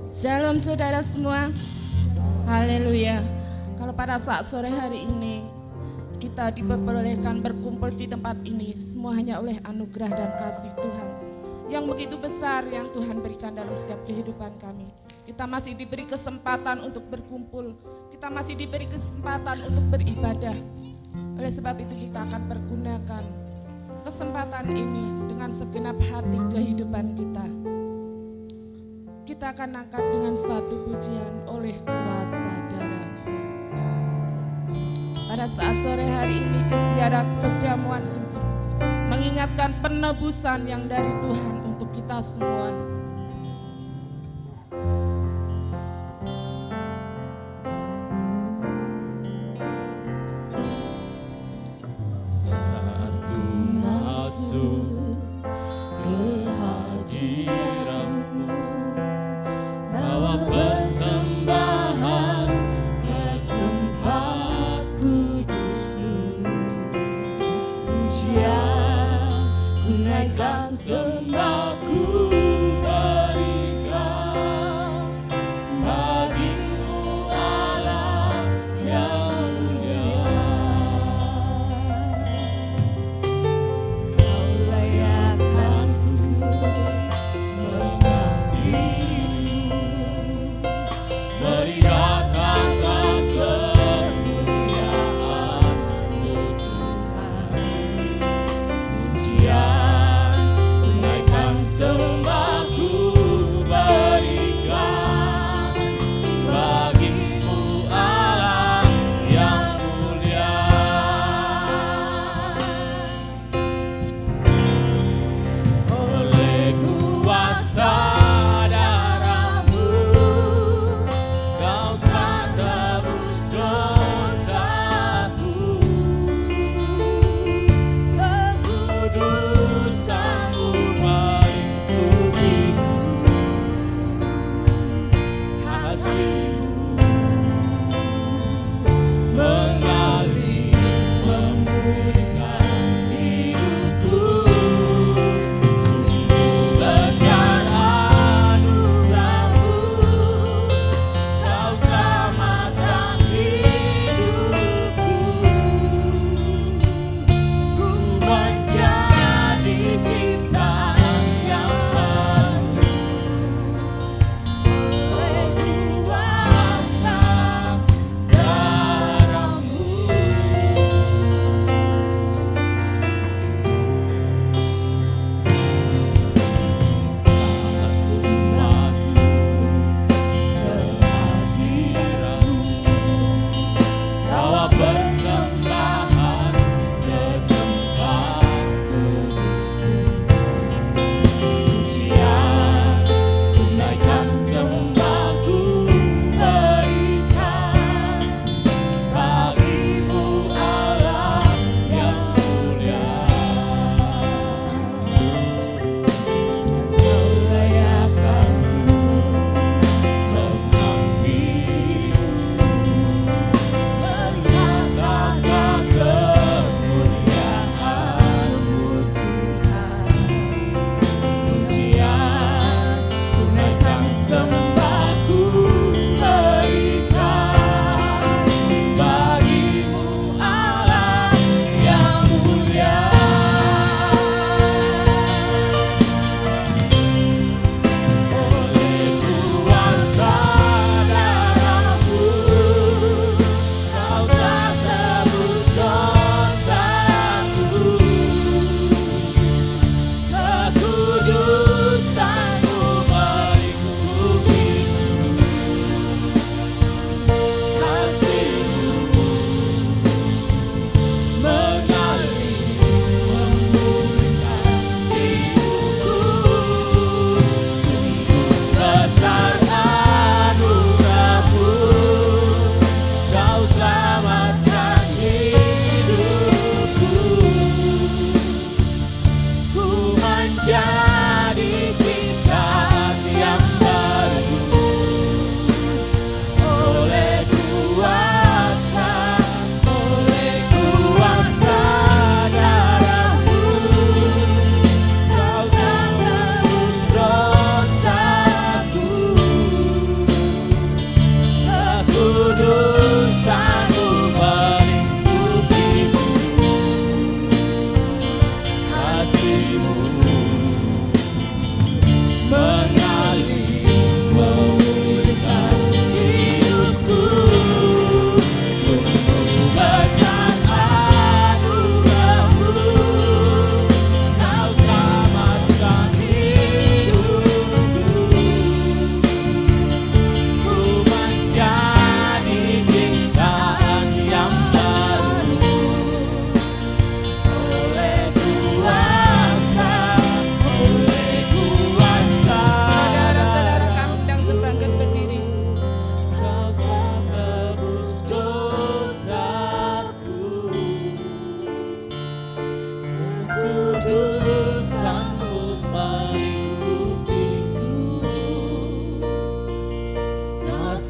Shalom saudara semua. Haleluya. Kalau pada saat sore hari ini kita diperbolehkan berkumpul di tempat ini, semua hanya oleh anugerah dan kasih Tuhan yang begitu besar yang Tuhan berikan dalam setiap kehidupan kami. Kita masih diberi kesempatan untuk berkumpul, kita masih diberi kesempatan untuk beribadah. Oleh sebab itu kita akan pergunakan kesempatan ini dengan segenap hati kehidupan kita. Kita akan angkat dengan satu pujian oleh kuasa darah. Pada saat sore hari ini kesiaran perjamuan suci mengingatkan penebusan yang dari Tuhan untuk kita semua. Saat ku masuk ke hadirat-Mu, bawa persembahan ke tempat kudus-Mu. Pujian ku naikkan, sembah ku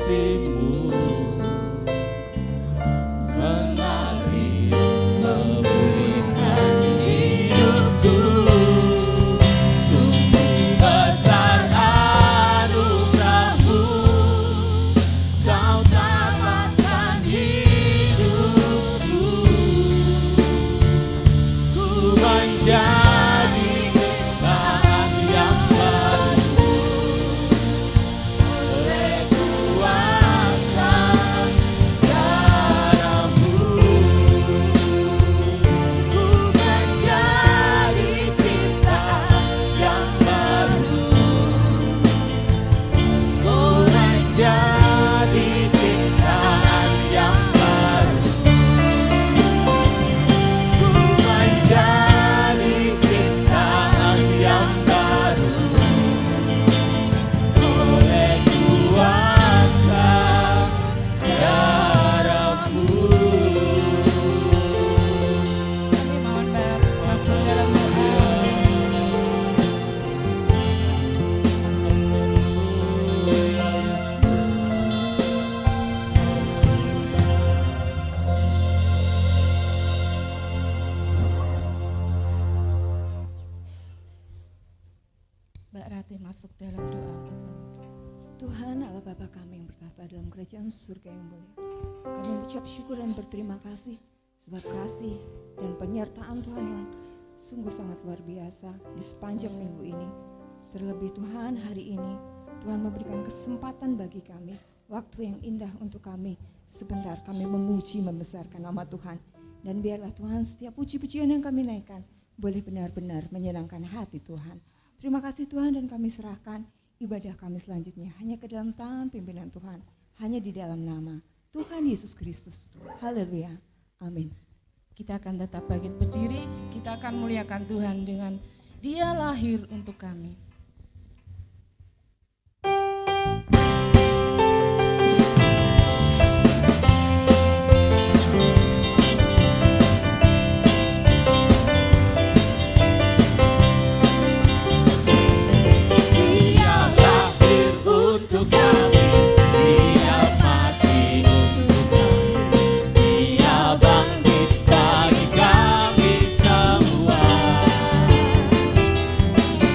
kasih-Mu mengalir memulihkan hidupku. Sungguh besar anugerah-Mu, Kau selamatkan hidupku. Ku menjadi ciptaan yang baru oleh kuasa darah-Mu. Ku menjadi ciptaan yang baru. Ku menjadi ciptaan yang baru. Ku menjadi ciptaan yang baru oleh kuasa darah-Mu. Kami mohon masuk dalam doa. Mbak Rati masuk dalam doa. Tuhan Allah Bapa kami yang bertahta dalam kerajaan surga yang mulia, kami mengucap syukur dan berterima kasih sebab kasih dan penyertaan Tuhan yang sungguh sangat luar biasa di sepanjang minggu ini. Terlebih Tuhan hari ini Tuhan memberikan kesempatan bagi kami, waktu yang indah untuk kami. Sebentar kami memuji membesarkan nama Tuhan, dan biarlah Tuhan setiap puji-pujian yang kami naikkan boleh benar-benar menyenangkan hati Tuhan. Terima kasih Tuhan, dan kami serahkan ibadah kami selanjutnya hanya ke dalam tangan pimpinan Tuhan, hanya di dalam nama Tuhan Yesus Kristus. Haleluya. Amin. Kita akan tetap bangkit berdiri, kita akan muliakan Tuhan dengan Dia lahir untuk kami. Dia lahir untuk kami, Dia mati untuk kami, Dia bangkit bagi kami semua.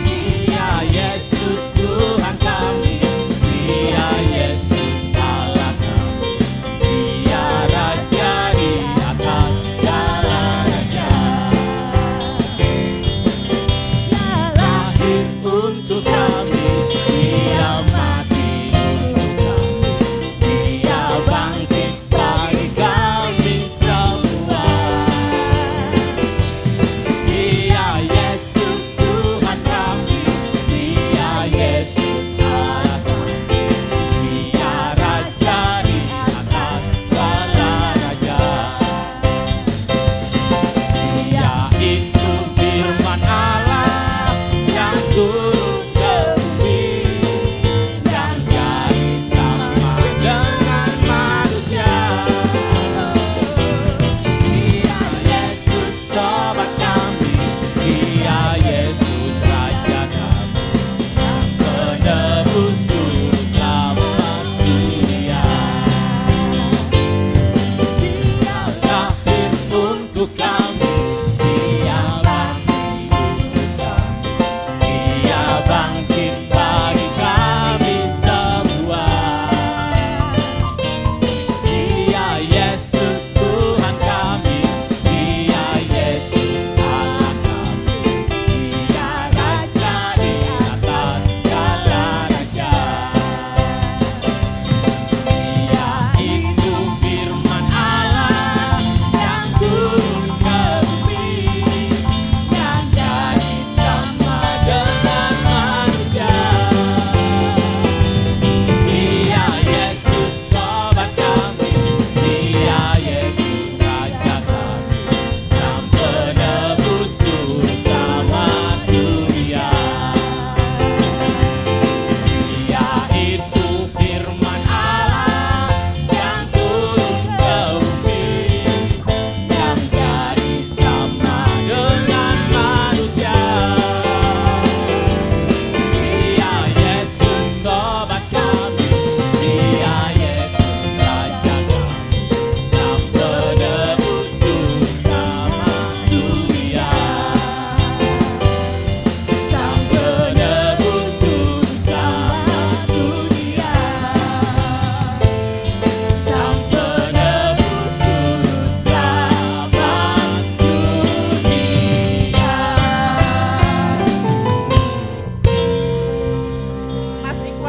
Dia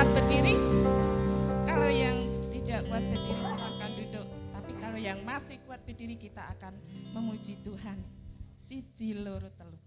kuat berdiri. Kalau yang tidak kuat berdiri silahkan duduk. Tapi kalau yang masih kuat berdiri kita akan memuji Tuhan. Siji loro telu.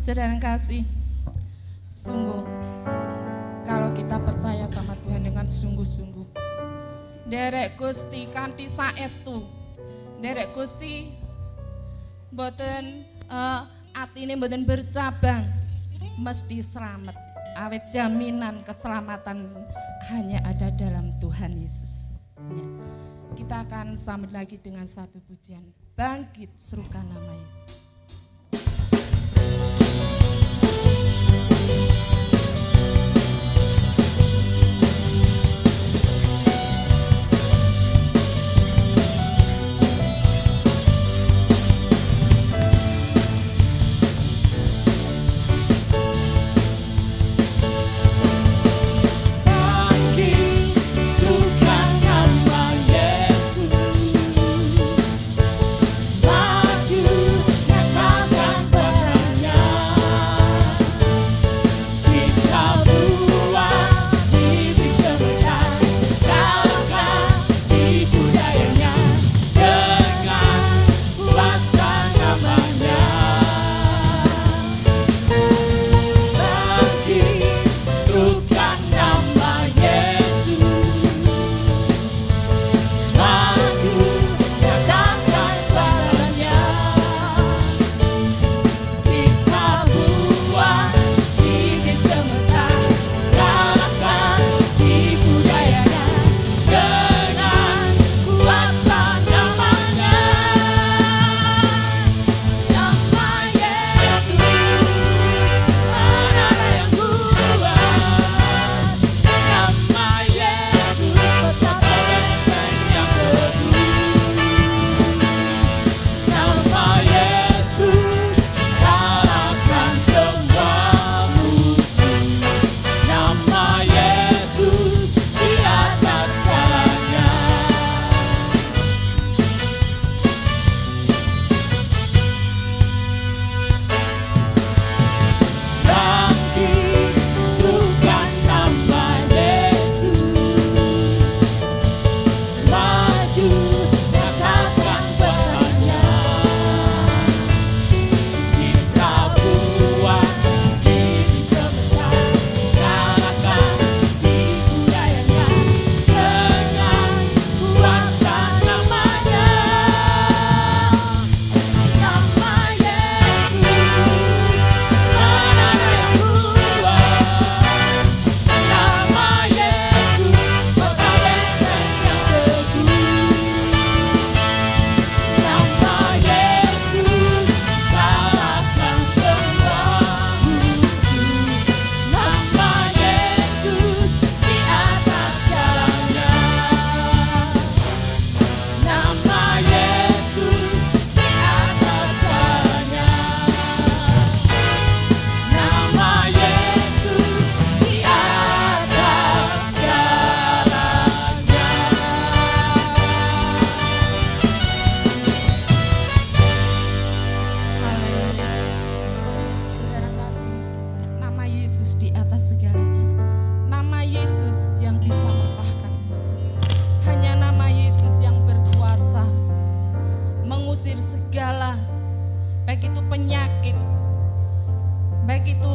Saudara kasih, sungguh kalau kita percaya sama Tuhan dengan sungguh-sungguh, derek Gusti kanthi saestu, derek Gusti mboten atine mboten bercabang, mesti selamat. Awet jaminan keselamatan hanya ada dalam Tuhan Yesus. Ya. Kita akan sambut lagi dengan satu pujian, bangkit serukan nama Yesus. Maju baik itu penyakit, baik itu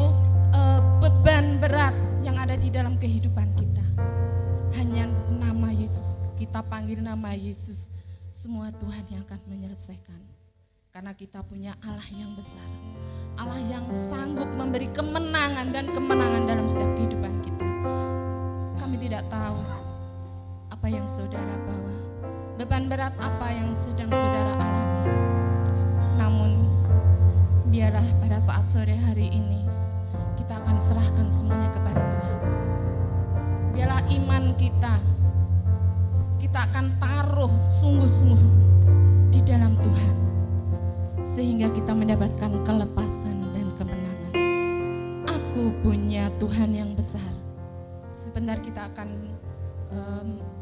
beban berat yang ada di dalam kehidupan kita. Hanya nama Yesus, kita panggil nama Yesus, semua Tuhan yang akan menyelesaikan. Karena kita punya Allah yang besar, Allah yang sanggup memberi kemenangan dan kemenangan dalam setiap kehidupan kita. Kami tidak tahu apa yang saudara bawa, beban berat apa yang sedang saudara alami. Namun biarlah pada saat sore hari ini kita akan serahkan semuanya kepada Tuhan. Biarlah iman kita akan taruh sungguh-sungguh di dalam Tuhan, sehingga kita mendapatkan kelepasan dan kemenangan. Aku punya Tuhan yang besar. Sebentar kita akan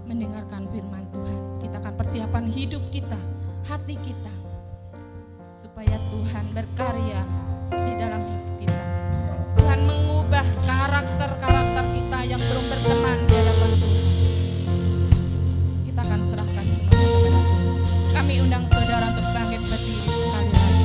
mendengarkan firman Tuhan. Kita akan persiapan hidup kita, hati kita, supaya Tuhan berkarya di dalam hidup kita. Tuhan mengubah karakter-karakter kita yang belum berkenan di hadapan Tuhan. Kita akan serahkan semuanya kepada Tuhan. Kami undang saudara untuk bangkit berdiri sekali lagi.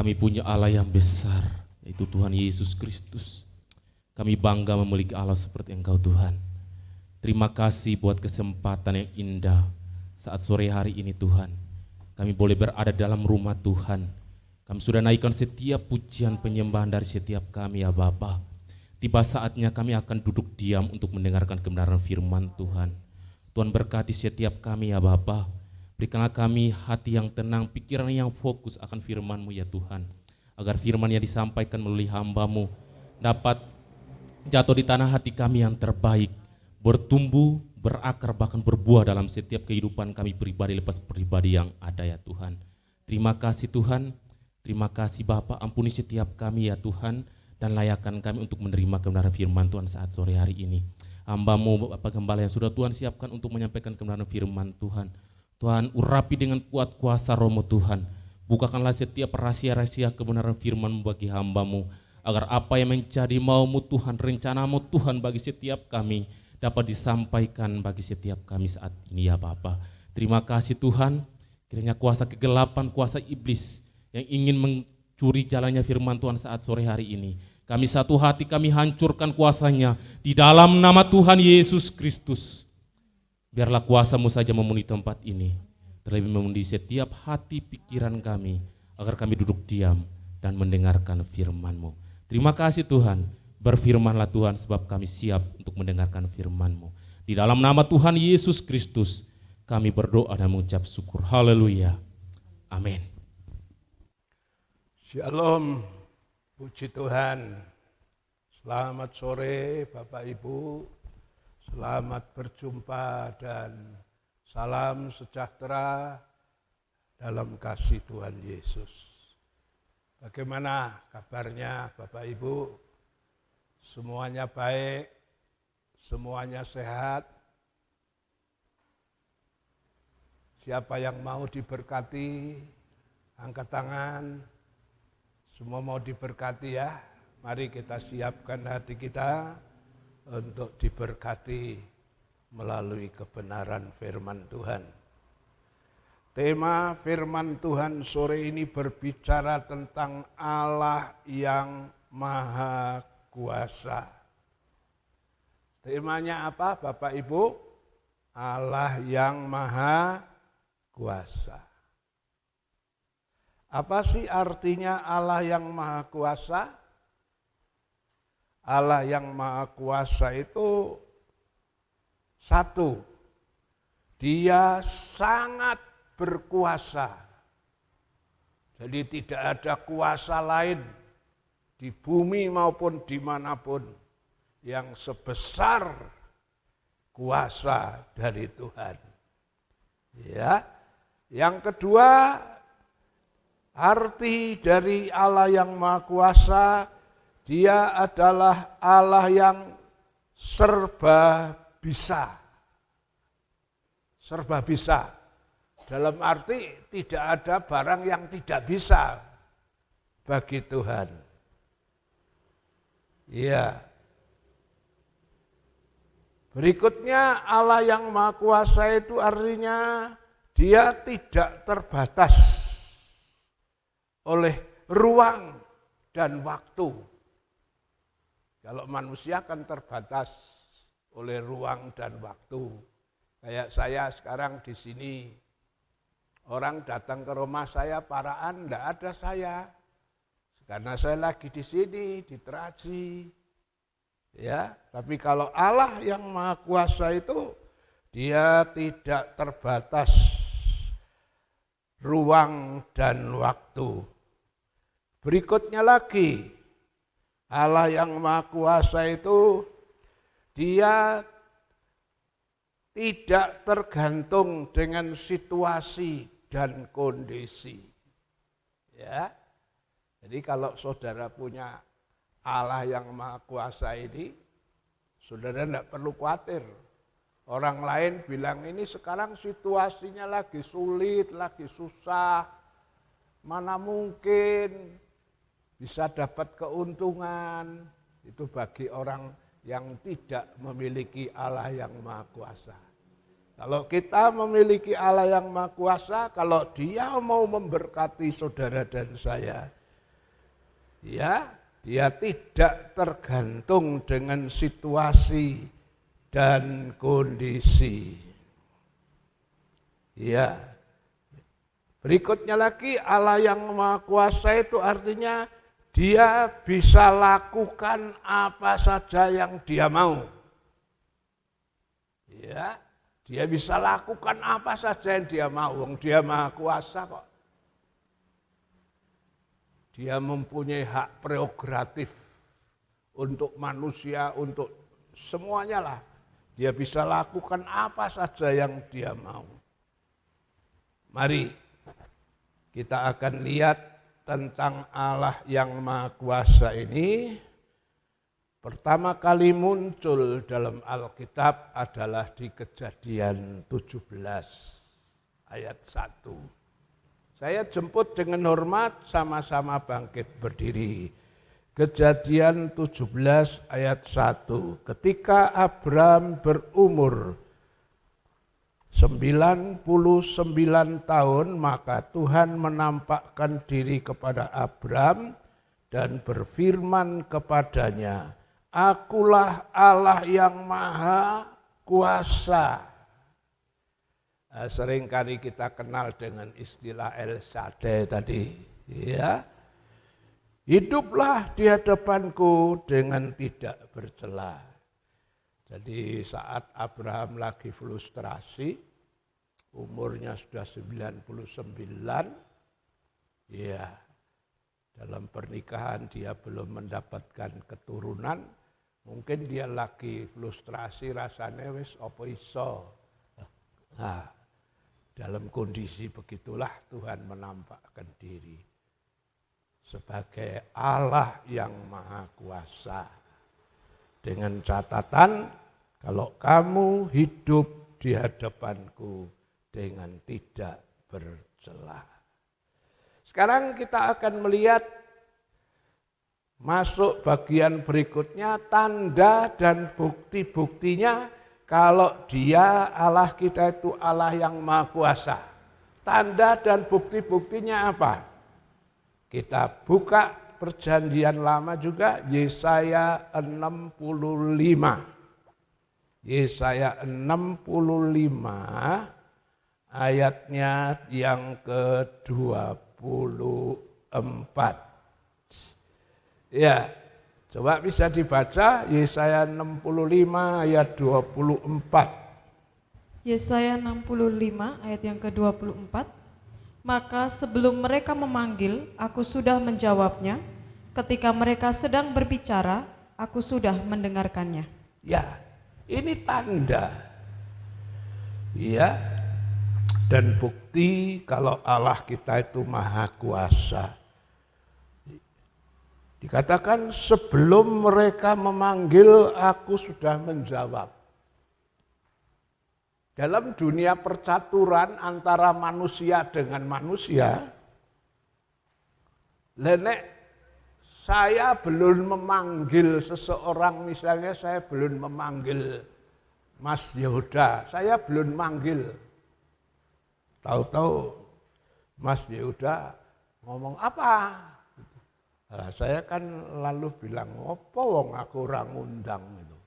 Kami punya Allah yang besar, yaitu Tuhan Yesus Kristus. Kami bangga memiliki Allah seperti Engkau Tuhan. Terima kasih buat kesempatan yang indah saat sore hari ini Tuhan. Kami boleh berada dalam rumah Tuhan. Kami sudah naikkan setiap pujian penyembahan dari setiap kami ya Bapa. Tiba saatnya kami akan duduk diam untuk mendengarkan kebenaran firman Tuhan. Tuhan berkati setiap kami ya Bapa. Berikanlah kami hati yang tenang, pikiran yang fokus akan firman-Mu ya Tuhan. Agar firman yang disampaikan melalui hamba-Mu dapat jatuh di tanah hati kami yang terbaik, bertumbuh, berakar, bahkan berbuah dalam setiap kehidupan kami pribadi lepas pribadi yang ada ya Tuhan. Terima kasih Tuhan, terima kasih Bapa, ampuni setiap kami ya Tuhan, dan layakkan kami untuk menerima kebenaran firman Tuhan saat sore hari ini. Hamba-Mu Bapak Gembala yang sudah Tuhan siapkan untuk menyampaikan kebenaran firman Tuhan. Tuhan urapi dengan kuat kuasa Roh-Mu Tuhan. Bukakanlah setiap rahasia-rahasia kebenaran firman-Mu bagi hamba-Mu. Agar apa yang menjadi mau-Mu Tuhan, rencana-Mu Tuhan bagi setiap kami dapat disampaikan bagi setiap kami saat ini ya Bapa. Terima kasih Tuhan, kiranya kuasa kegelapan, kuasa iblis yang ingin mencuri jalannya firman Tuhan saat sore hari ini. Kami satu hati, kami hancurkan kuasanya di dalam nama Tuhan Yesus Kristus. Biarlah kuasa-Mu saja memenuhi tempat ini, terlebih memenuhi setiap hati pikiran kami, agar kami duduk diam dan mendengarkan firman-Mu. Terima kasih Tuhan, berfirmanlah Tuhan sebab kami siap untuk mendengarkan firman-Mu. Di dalam nama Tuhan Yesus Kristus, kami berdoa dan mengucap syukur. Haleluya. Amin. Shalom, puji Tuhan. Selamat sore Bapak Ibu. Selamat berjumpa dan salam sejahtera dalam kasih Tuhan Yesus. Bagaimana kabarnya Bapak Ibu? Semuanya baik, semuanya sehat. Siapa yang mau diberkati, angkat tangan. Semua mau diberkati ya. Mari kita siapkan hati kita untuk diberkati melalui kebenaran firman Tuhan. Tema firman Tuhan sore ini berbicara tentang Allah yang Maha Kuasa. Temanya apa Bapak Ibu? Allah yang Maha Kuasa. Apa sih artinya Allah yang Maha Kuasa? Allah yang Maha Kuasa itu satu, Dia sangat berkuasa. Jadi tidak ada kuasa lain di bumi maupun dimanapun yang sebesar kuasa dari Tuhan. Ya, yang kedua, arti dari Allah yang Maha Kuasa, Dia adalah Allah yang serba bisa. Serba bisa. Dalam arti tidak ada barang yang tidak bisa bagi Tuhan. Ya. Berikutnya Allah yang Maha Kuasa itu artinya Dia tidak terbatas oleh ruang dan waktu. Kalau manusia kan terbatas oleh ruang dan waktu. Kayak saya sekarang di sini, orang datang ke rumah saya, paraan, enggak ada saya. Karena saya lagi di sini, di Teraji. Ya, tapi kalau Allah yang Maha Kuasa itu, Dia tidak terbatas ruang dan waktu. Berikutnya lagi, Allah yang Maha Kuasa itu Dia tidak tergantung dengan situasi dan kondisi. Ya. Jadi kalau saudara punya Allah yang Maha Kuasa ini, saudara tidak perlu khawatir. Orang lain bilang ini sekarang situasinya lagi sulit, lagi susah, mana mungkin bisa dapat keuntungan. Itu bagi orang yang tidak memiliki Allah yang Maha Kuasa. Kalau kita memiliki Allah yang Maha Kuasa, kalau Dia mau memberkati saudara dan saya, Ya, dia tidak tergantung dengan situasi dan kondisi. Ya. Berikutnya lagi, Allah yang Maha Kuasa itu artinya dia bisa lakukan apa saja yang dia mau. Ya, dia bisa lakukan apa saja yang dia mau. Dia Maha Kuasa kok. Dia mempunyai hak prerogatif untuk manusia, untuk semuanya lah. Dia bisa lakukan apa saja yang dia mau. Mari kita akan lihat tentang Allah yang Maha Kuasa ini. Pertama kali muncul dalam Alkitab adalah di Kejadian 17 ayat 1. Saya jemput dengan hormat, sama-sama bangkit berdiri. Kejadian 17 ayat 1. Ketika Abram berumur 99 tahun, maka Tuhan menampakkan diri kepada Abram dan berfirman kepadanya, Akulah Allah yang Maha Kuasa. Seringkali kita kenal dengan istilah El Shaddai tadi. Ya. Hiduplah di hadapanku dengan tidak bercela. Jadi saat Abraham lagi frustrasi, umurnya sudah 99, ya dalam pernikahan dia belum mendapatkan keturunan, mungkin dia lagi frustrasi rasanya wis apa iso. Nah, dalam kondisi begitulah Tuhan menampakkan diri sebagai Allah yang Maha Kuasa. Dengan catatan, kalau kamu hidup di hadapanku dengan tidak bercela. Sekarang kita akan melihat masuk bagian berikutnya, tanda dan bukti-buktinya kalau dia Allah kita itu Allah yang Maha Kuasa. Tanda dan bukti-buktinya apa? Kita buka Perjanjian Lama juga, Yesaya 65. Yesaya 65 ayatnya yang ke-24. Ya, coba bisa dibaca Yesaya 65 ayat 24. Yesaya 65 ayat yang ke-24. Maka sebelum mereka memanggil, aku sudah menjawabnya. Ketika mereka sedang berbicara, aku sudah mendengarkannya. Ya, ini tanda. Ya, dan bukti kalau Allah kita itu Maha Kuasa. Dikatakan sebelum mereka memanggil, aku sudah menjawab. Dalam dunia percaturan antara manusia dengan manusia, nek saya belum memanggil seseorang, misalnya saya belum memanggil Mas Yehuda, saya belum manggil. Tahu-tahu Mas Yehuda ngomong apa? Nah, saya kan lalu bilang, apa wong aku orang ngundang itu.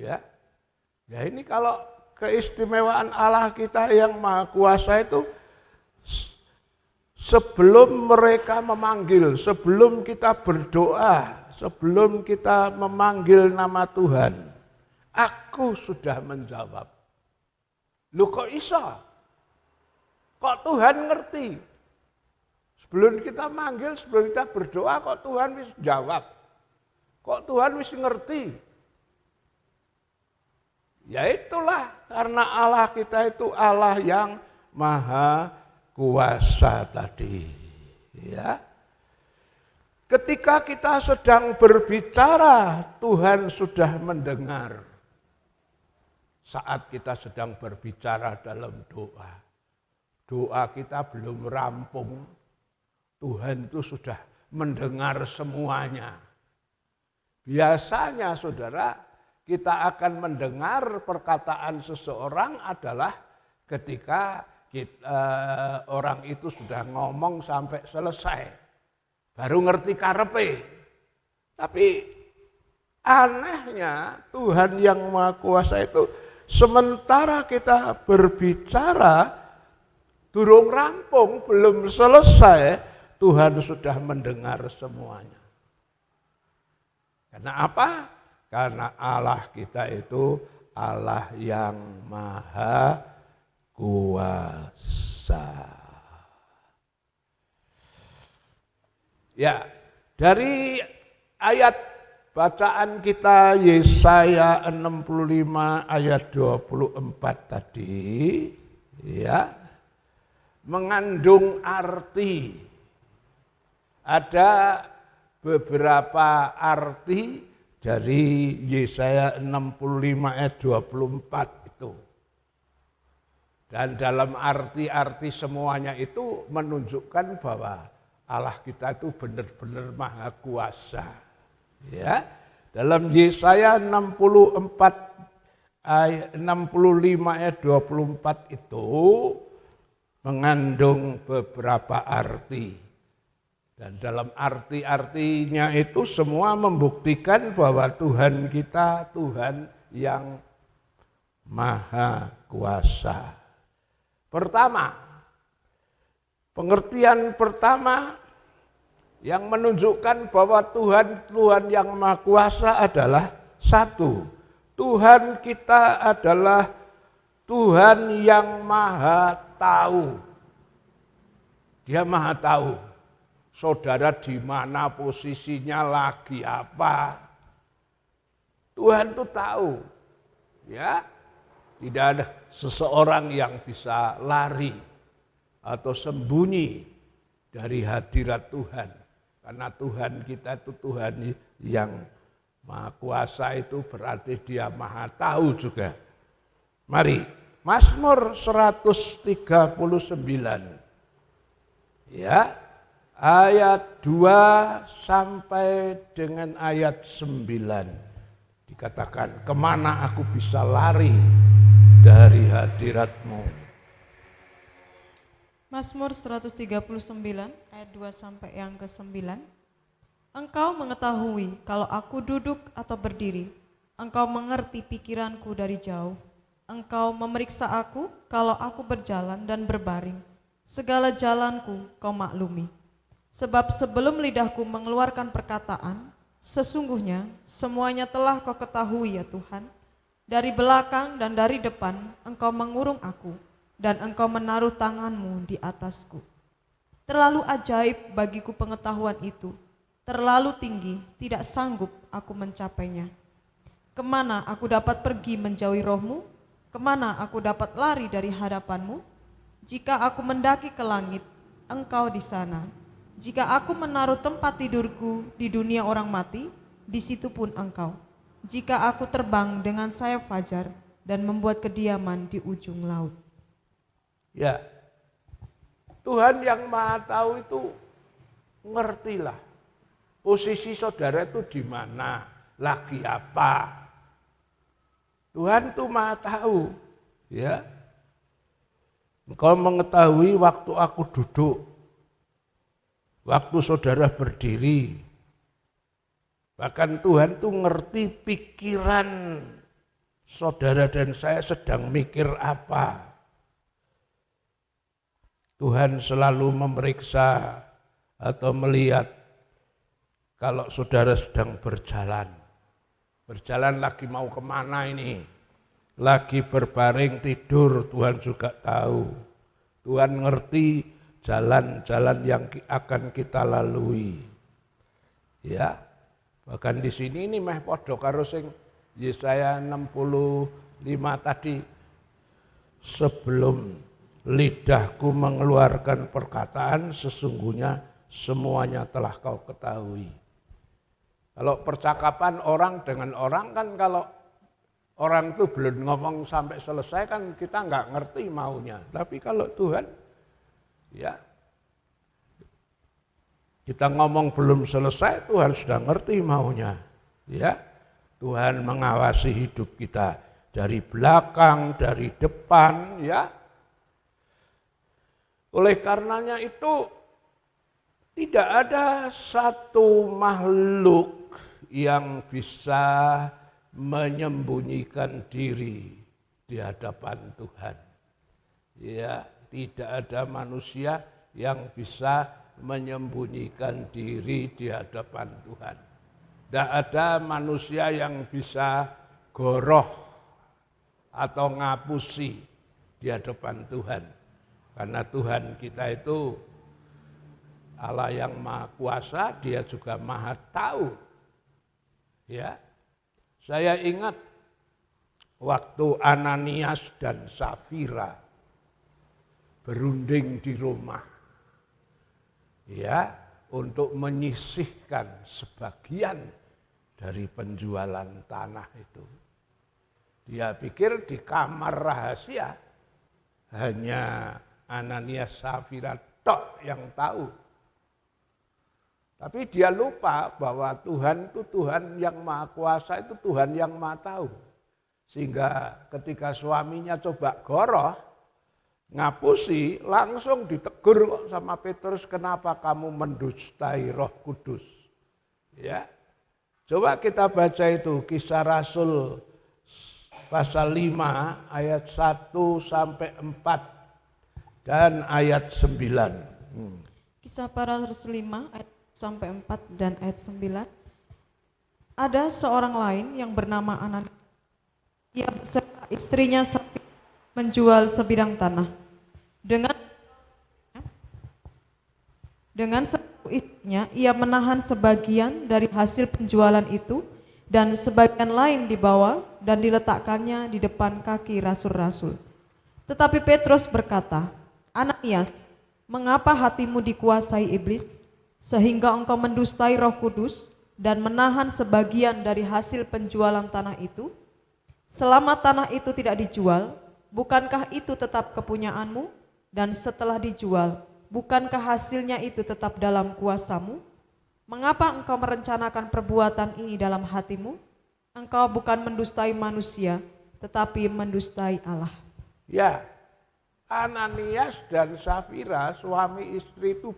Ya ini kalau keistimewaan Allah kita yang Maha Kuasa itu sebelum mereka memanggil, sebelum kita berdoa, sebelum kita memanggil nama Tuhan, aku sudah menjawab. Loh kok iso? Kok Tuhan ngerti? Sebelum kita manggil, sebelum kita berdoa, kok Tuhan wis jawab? Kok Tuhan wis ngerti? Ya itulah karena Allah kita itu Allah yang Maha Kuasa tadi. Ya. Ketika kita sedang berbicara, Tuhan sudah mendengar. Saat kita sedang berbicara dalam doa, doa kita belum rampung, Tuhan itu sudah mendengar semuanya. Biasanya saudara, kita akan mendengar perkataan seseorang adalah ketika orang itu sudah ngomong sampai selesai. baru ngerti karepe. Tapi anehnya Tuhan yang Maha Kuasa itu sementara kita berbicara durung rampung, belum selesai, Tuhan sudah mendengar semuanya. Karena apa? Karena Allah kita itu Allah yang Maha Kuasa. Ya, dari ayat bacaan kita Yesaya 65 ayat 24 tadi, ya, mengandung arti. Ada beberapa arti dari Yesaya 65 ayat 24 itu. Dan dalam arti-arti semuanya itu menunjukkan bahwa Allah kita itu benar-benar Maha Kuasa. Ya, dalam Yesaya 65 ayat 24 itu mengandung beberapa arti. Dan dalam arti-artinya itu semua membuktikan bahwa Tuhan kita Tuhan yang Maha Kuasa. Pertama, pengertian pertama yang menunjukkan bahwa Tuhan yang Maha Kuasa adalah satu, Tuhan kita adalah Tuhan yang Maha Tahu. Dia Maha Tahu. Saudara di mana posisinya, lagi apa. Tuhan itu tahu. Ya, tidak ada seseorang yang bisa lari atau sembunyi dari hadirat Tuhan. Karena Tuhan kita itu Tuhan yang Maha Kuasa, itu berarti Dia Maha Tahu juga. Mari, Mazmur 139. Ya, ayat 2 sampai dengan ayat 9. Dikatakan, kemana aku bisa lari dari hadirat-Mu? Mazmur 139 ayat 2 sampai yang ke-9. Engkau mengetahui kalau aku duduk atau berdiri. Engkau mengerti pikiranku dari jauh. Engkau memeriksa aku kalau aku berjalan dan berbaring. Segala jalanku kau maklumi. Sebab sebelum lidahku mengeluarkan perkataan, sesungguhnya semuanya telah kau ketahui ya Tuhan. Dari belakang dan dari depan engkau mengurung aku, dan engkau menaruh tanganmu di atasku. Terlalu ajaib bagiku pengetahuan itu, terlalu tinggi, tidak sanggup aku mencapainya. Kemana aku dapat pergi menjauhi rohmu? Kemana aku dapat lari dari hadapanmu? Jika aku mendaki ke langit, engkau di sana. Jika aku menaruh tempat tidurku di dunia orang mati, di situ pun engkau. Jika aku terbang dengan sayap fajar dan membuat kediaman di ujung laut. Ya, Tuhan yang Maha Tahu itu ngertilah posisi saudara itu di mana, lagi apa. Tuhan itu Maha Tahu, ya. Engkau mengetahui waktu aku duduk, waktu saudara berdiri. Bahkan Tuhan itu ngerti pikiran saudara dan saya sedang mikir apa. Tuhan selalu memeriksa atau melihat kalau saudara sedang berjalan. Berjalan lagi mau kemana ini? Lagi berbaring tidur, Tuhan juga tahu. Tuhan ngerti jalan-jalan yang akan kita lalui. Ya, bahkan di sini ini meh podo karo sing Yesaya 65 tadi. Sebelum lidahku mengeluarkan perkataan, sesungguhnya semuanya telah kau ketahui. Kalau percakapan orang dengan orang kan, kalau orang itu belum ngomong sampai selesai kan kita nggak ngerti maunya. Tapi kalau Tuhan, ya kita ngomong belum selesai, Tuhan sudah ngerti maunya. Ya, Tuhan mengawasi hidup kita dari belakang, dari depan, ya. Oleh karenanya itu Tidak ada satu makhluk yang bisa menyembunyikan diri di hadapan Tuhan. Ya, tidak ada manusia yang bisa menyembunyikan diri di hadapan Tuhan. Tidak ada manusia yang bisa goroh atau ngapusi di hadapan Tuhan. Karena Tuhan kita itu Allah yang Maha Kuasa, Dia juga Maha Tahu. Ya, saya ingat waktu Ananias dan Safira berunding di rumah, ya, untuk menyisihkan sebagian dari penjualan tanah itu. Dia pikir di kamar rahasia hanya Ananias Safira tok yang tahu. Tapi dia lupa bahwa Tuhan itu Tuhan yang Maha Kuasa, itu Tuhan yang Maha Tahu. Sehingga ketika suaminya coba goroh, ngapusi, langsung ditegur kok sama Petrus, kenapa kamu mendustai Roh Kudus? Ya. Coba kita baca itu Kisah Rasul pasal 5 ayat 1 sampai 4 dan ayat 9. Kisah para Rasul 5 ayat sampai 4 dan ayat 9. Ada seorang lain yang bernama Ananias. Ia beserta istrinya Safira menjual sebidang tanah. Dengan satu istrinya, ia menahan sebagian dari hasil penjualan itu dan sebagian lain dibawa dan diletakkannya di depan kaki rasul-rasul. Tetapi Petrus berkata, Ananias, mengapa hatimu dikuasai iblis, sehingga engkau mendustai Roh Kudus dan menahan sebagian dari hasil penjualan tanah itu? Selama tanah itu tidak dijual, bukankah itu tetap kepunyaanmu? Dan setelah dijual, bukankah hasilnya itu tetap dalam kuasamu? Mengapa engkau merencanakan perbuatan ini dalam hatimu? Engkau bukan mendustai manusia, tetapi mendustai Allah. Ya, Ananias dan Safira, suami istri itu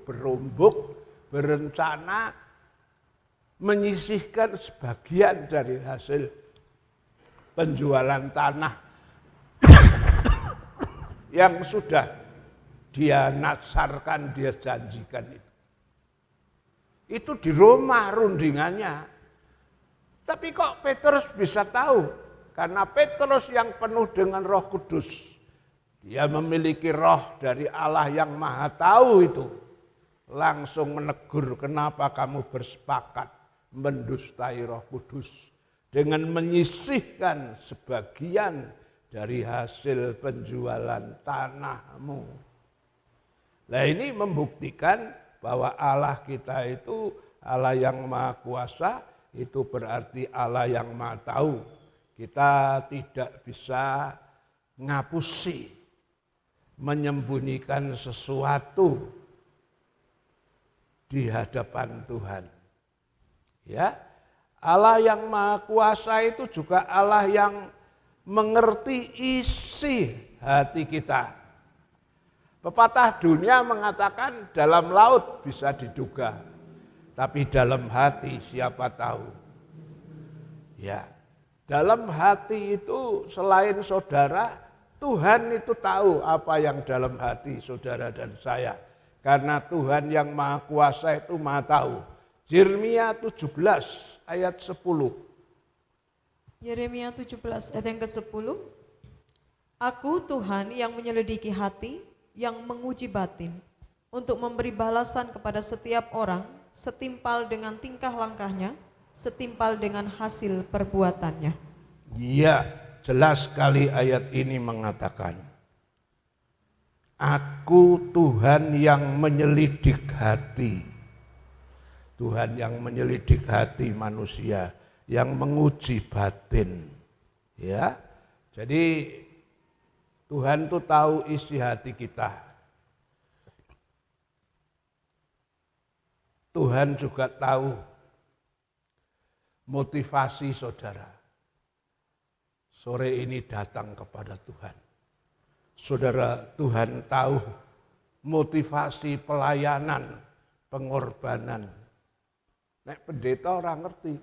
berencana menyisihkan sebagian dari hasil penjualan tanah yang sudah dia natsarkan, dia janjikan itu. Itu di Roma rundingannya. Tapi kok Petrus bisa tahu? Karena Petrus yang penuh dengan Roh Kudus. Dia memiliki roh dari Allah yang Maha Tahu itu. Langsung menegur, kenapa kamu bersepakat mendustai Roh Kudus dengan menyisihkan sebagian dari hasil penjualan tanahmu. Nah, ini membuktikan bahwa Allah kita itu Allah yang Maha Kuasa, itu berarti Allah yang Maha Tahu. Kita tidak bisa ngapusi, menyembunyikan sesuatu di hadapan Tuhan. Ya, Allah yang Maha Kuasa itu juga Allah yang mengerti isi hati kita. Pepatah dunia mengatakan dalam laut bisa diduga, tapi dalam hati siapa tahu. Ya, dalam hati itu selain saudara, Tuhan itu tahu apa yang dalam hati saudara dan saya. Karena Tuhan yang Maha Kuasa itu Maha Tahu. Yeremia 17 ayat 10. Yeremia 17 ayat yang ke-10. Aku Tuhan yang menyelidiki hati, yang menguji batin, untuk memberi balasan kepada setiap orang setimpal dengan tingkah langkahnya, setimpal dengan hasil perbuatannya. Iya, jelas sekali ayat ini mengatakan, Aku Tuhan yang menyelidik hati. Tuhan yang menyelidik hati manusia, yang menguji batin. Ya. Jadi Tuhan tuh tahu isi hati kita. Tuhan juga tahu motivasi saudara. Sore ini datang kepada Tuhan. Saudara, Tuhan tahu motivasi pelayanan pengorbanan. Nek pendeta ora ngerti,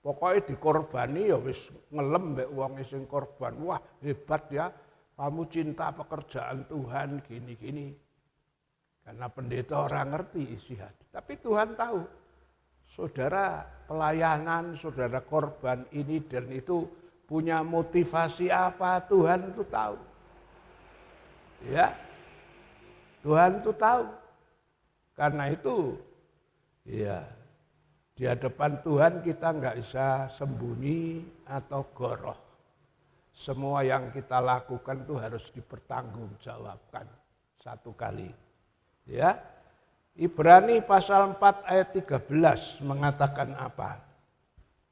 pokoknya dikorbani ya wis ngelem mbek wong sing korban. Wah, hebat ya, kamu cinta pekerjaan Tuhan gini-gini. Karena pendeta orang ngerti isi hati. Tapi Tuhan tahu, saudara pelayanan, saudara korban ini dan itu punya motivasi apa, Tuhan itu tahu. Ya, Tuhan itu tahu. Karena itu, ya, di hadapan Tuhan kita nggak bisa sembunyi atau goroh. Semua yang kita lakukan itu harus dipertanggungjawabkan satu kali. Ya, Ibrani pasal 4 ayat 13 mengatakan apa?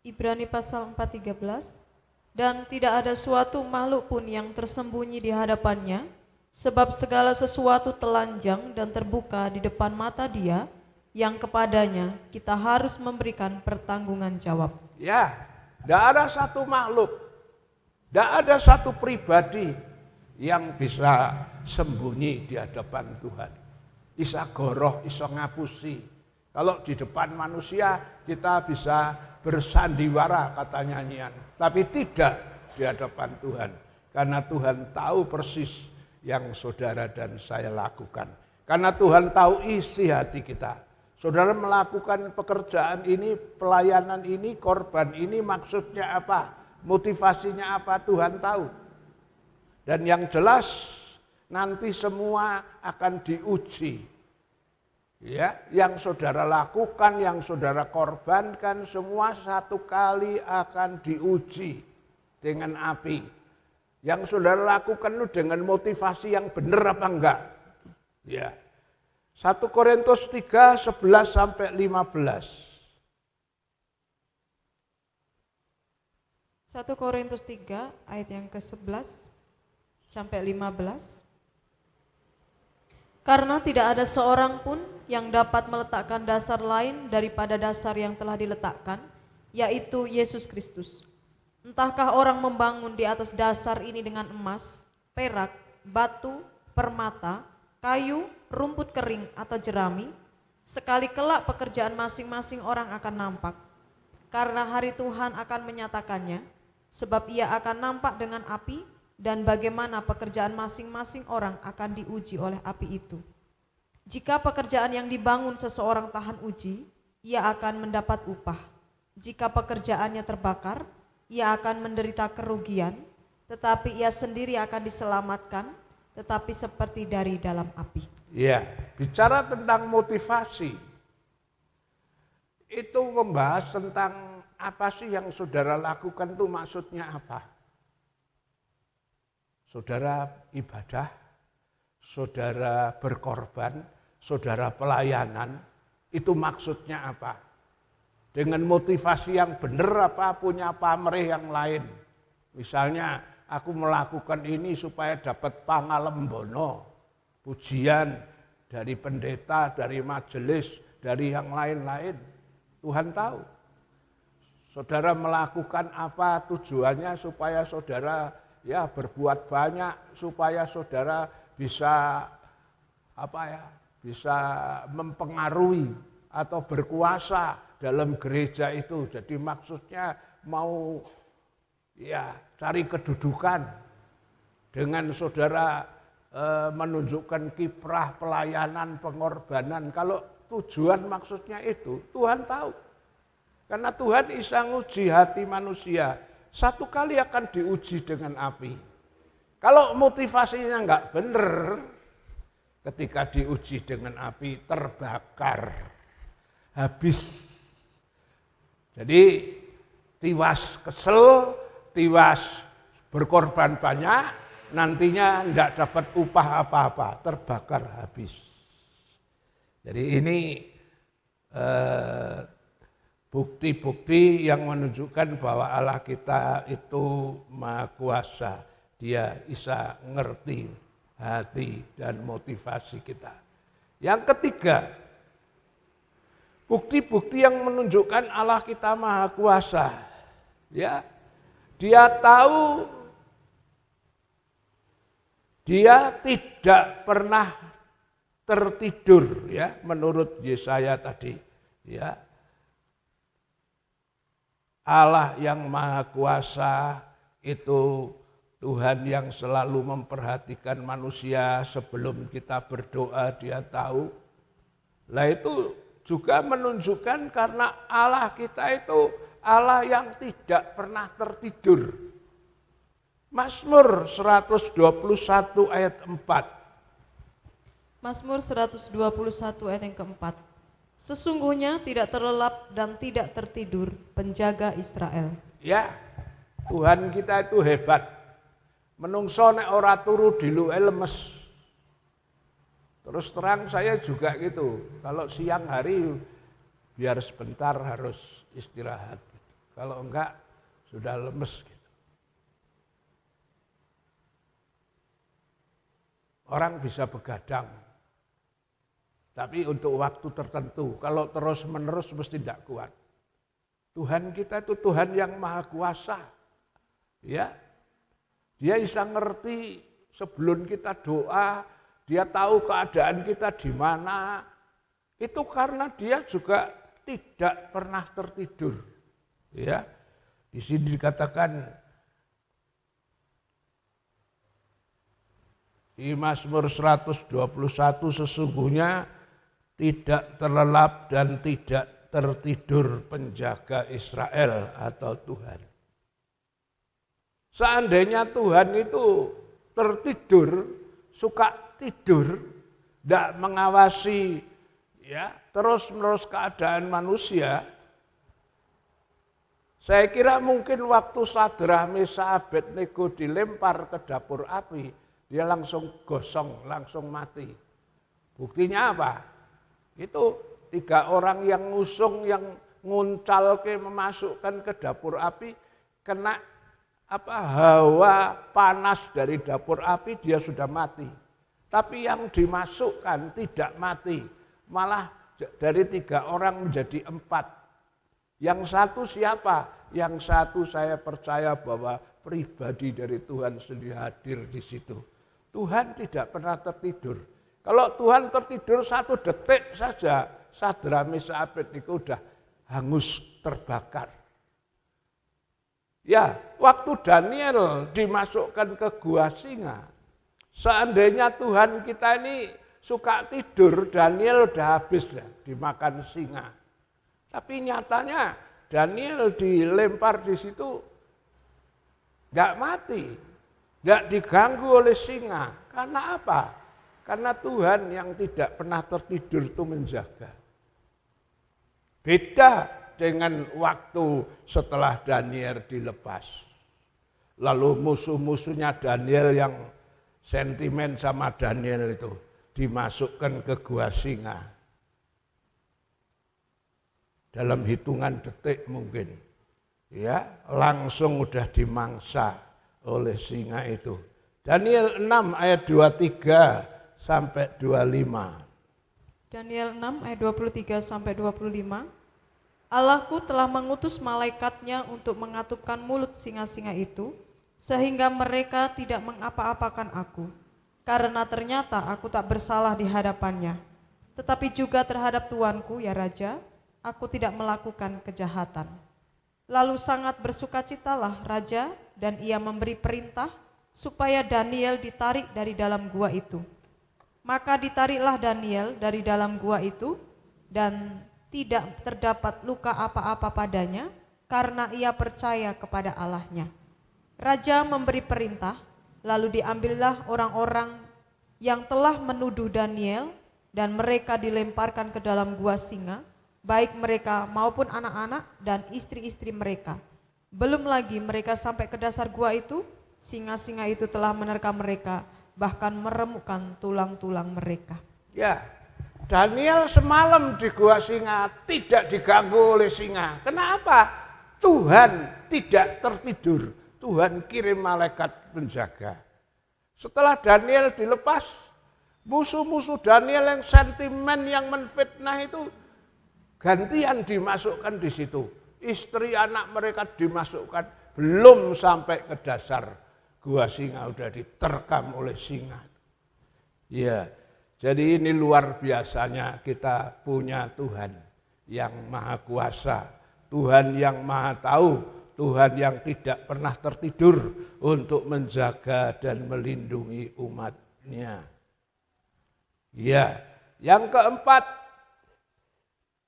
Ibrani pasal 4:13, dan tidak ada suatu makhluk pun yang tersembunyi di hadapannya, sebab segala sesuatu telanjang dan terbuka di depan mata Dia, yang kepadanya kita harus memberikan pertanggungan jawab. Ya, tidak ada satu makhluk, tidak ada satu pribadi yang bisa sembunyi di hadapan Tuhan. Isa goroh, isa ngapusi. Kalau di depan manusia kita bisa bersandiwara kata nyanyian, tapi tidak di hadapan Tuhan. Karena Tuhan tahu persis yang saudara dan saya lakukan. Karena Tuhan tahu isi hati kita. Saudara melakukan pekerjaan ini, pelayanan ini, korban ini maksudnya apa? Motivasinya apa? Tuhan tahu. Dan yang jelas nanti semua akan diuji. Ya, yang saudara lakukan, yang saudara korbankan semua satu kali akan diuji dengan api. Yang saudara lakukan itu dengan motivasi yang benar apa enggak? Ya. 1 Korintus 3, 11 sampai 15. 1 Korintus 3 ayat yang ke-11 sampai 15. Karena tidak ada seorang pun yang dapat meletakkan dasar lain daripada dasar yang telah diletakkan, yaitu Yesus Kristus. Entahkah orang membangun di atas dasar ini dengan emas, perak, batu, permata, kayu, rumput kering atau jerami, sekali kelak pekerjaan masing-masing orang akan nampak. Karena hari Tuhan akan menyatakannya, sebab ia akan nampak dengan api, dan bagaimana pekerjaan masing-masing orang akan diuji oleh api itu. Jika pekerjaan yang dibangun seseorang tahan uji, ia akan mendapat upah. Jika pekerjaannya terbakar, ia akan menderita kerugian, tetapi ia sendiri akan diselamatkan, tetapi seperti dari dalam api. Ya, bicara tentang motivasi, itu membahas tentang apa sih yang saudara lakukan itu maksudnya apa? Saudara ibadah, saudara berkorban, saudara pelayanan, itu maksudnya apa? Dengan motivasi yang benar apa punya pamrih yang lain? Misalnya aku melakukan ini supaya dapat pangalembono, pujian dari pendeta, dari majelis, dari yang lain-lain. Tuhan tahu. Saudara melakukan apa tujuannya supaya saudara ya berbuat banyak, supaya saudara bisa bisa mempengaruhi atau berkuasa dalam gereja itu. Jadi maksudnya mau ya cari kedudukan dengan saudara menunjukkan kiprah pelayanan, pengorbanan. Kalau tujuan maksudnya itu, Tuhan tahu. Karena Tuhan bisa nguji hati manusia. Satu kali akan diuji dengan api. Kalau motivasinya enggak benar, ketika diuji dengan api terbakar, habis. Jadi tiwas kesel, tiwas berkorban banyak, nantinya enggak dapat upah apa-apa, terbakar habis. Jadi ini bukti-bukti yang menunjukkan bahwa Allah kita itu Maha Kuasa. Dia bisa ngerti hati dan motivasi kita. Yang ketiga, bukti-bukti yang menunjukkan Allah kita Maha Kuasa. Ya, Dia tahu, Dia tidak pernah tertidur ya menurut Yesaya tadi ya. Allah yang Maha Kuasa itu Tuhan yang selalu memperhatikan manusia sebelum kita berdoa, Dia tahu. Lah itu juga menunjukkan karena Allah kita itu Allah yang tidak pernah tertidur. Mazmur 121 ayat 4. Mazmur 121 ayat yang keempat. Sesungguhnya tidak terlelap dan tidak tertidur penjaga Israel. Ya, Tuhan kita itu hebat. Menungso nek ora turu diluke lemes. Terus terang saya juga gitu. Kalau siang hari biar sebentar harus istirahat. Gitu. Kalau enggak sudah lemes. Gitu. Orang bisa begadang. Tapi untuk waktu tertentu, kalau terus-menerus mesti tidak kuat. Tuhan kita itu Tuhan yang Maha Kuasa. Ya. Dia bisa ngerti sebelum kita doa, Dia tahu keadaan kita di mana. Itu karena Dia juga tidak pernah tertidur. Ya. Di sini dikatakan di Mazmur 121 sesungguhnya tidak terlelap dan tidak tertidur penjaga Israel atau Tuhan. Seandainya Tuhan itu tertidur, suka tidur, tidak mengawasi ya terus-menerus keadaan manusia, saya kira mungkin waktu Sadrah, Mesakh, Abednego dilempar ke dapur api, dia langsung gosong, langsung mati. Buktinya apa? Itu 3 orang yang ngusung, yang nguncal memasukkan ke dapur api, kena hawa panas dari dapur api, dia sudah mati. Tapi yang dimasukkan tidak mati, malah dari 3 orang menjadi 4. Yang satu siapa? Yang satu saya percaya bahwa pribadi dari Tuhan sendiri hadir di situ. Tuhan tidak pernah tertidur. Kalau Tuhan tertidur 1 detik saja, Sadrah, Mesakh, Abednego sudah hangus terbakar. Ya, waktu Daniel dimasukkan ke gua singa, seandainya Tuhan kita ini suka tidur, Daniel udah habis dah, dimakan singa. Tapi nyatanya Daniel dilempar di situ nggak mati, nggak diganggu oleh singa. Karena apa? Karena Tuhan yang tidak pernah tertidur itu menjaga. Beda dengan waktu setelah Daniel dilepas. Lalu musuh-musuhnya Daniel yang sentimen sama Daniel itu dimasukkan ke gua singa. Dalam hitungan detik mungkin. Ya, langsung udah dimangsa oleh singa itu. Daniel 6 ayat 23 sampai 25. Daniel 6 ayat 23 sampai 25. Allahku telah mengutus malaikatnya untuk mengatupkan mulut singa-singa itu, sehingga mereka tidak mengapa-apakan aku. Karena ternyata aku tak bersalah di hadapannya. Tetapi juga terhadap tuanku, ya Raja, aku tidak melakukan kejahatan. Lalu sangat bersukacitalah Raja, dan ia memberi perintah supaya Daniel ditarik dari dalam gua itu. Maka ditariklah Daniel dari dalam gua itu, dan tidak terdapat luka apa-apa padanya, karena ia percaya kepada Allahnya. Raja memberi perintah, lalu diambillah orang-orang yang telah menuduh Daniel, dan mereka dilemparkan ke dalam gua singa, baik mereka maupun anak-anak dan istri-istri mereka. Belum lagi mereka sampai ke dasar gua itu, singa-singa itu telah menerkam mereka, bahkan meremukkan tulang-tulang mereka. Ya, Daniel semalam di gua singa tidak diganggu oleh singa. Kenapa? Tuhan tidak tertidur. Tuhan kirim malaikat penjaga. Setelah Daniel dilepas, musuh-musuh Daniel yang sentimen, yang menfitnah itu gantian dimasukkan di situ. Istri anak mereka dimasukkan, belum sampai ke dasar gua singa udah diterkam oleh singa. Ya, Jadi ini luar biasanya kita punya Tuhan yang maha kuasa, Tuhan yang maha tahu, Tuhan yang tidak pernah tertidur untuk menjaga dan melindungi umat-Nya. Ya, yang keempat,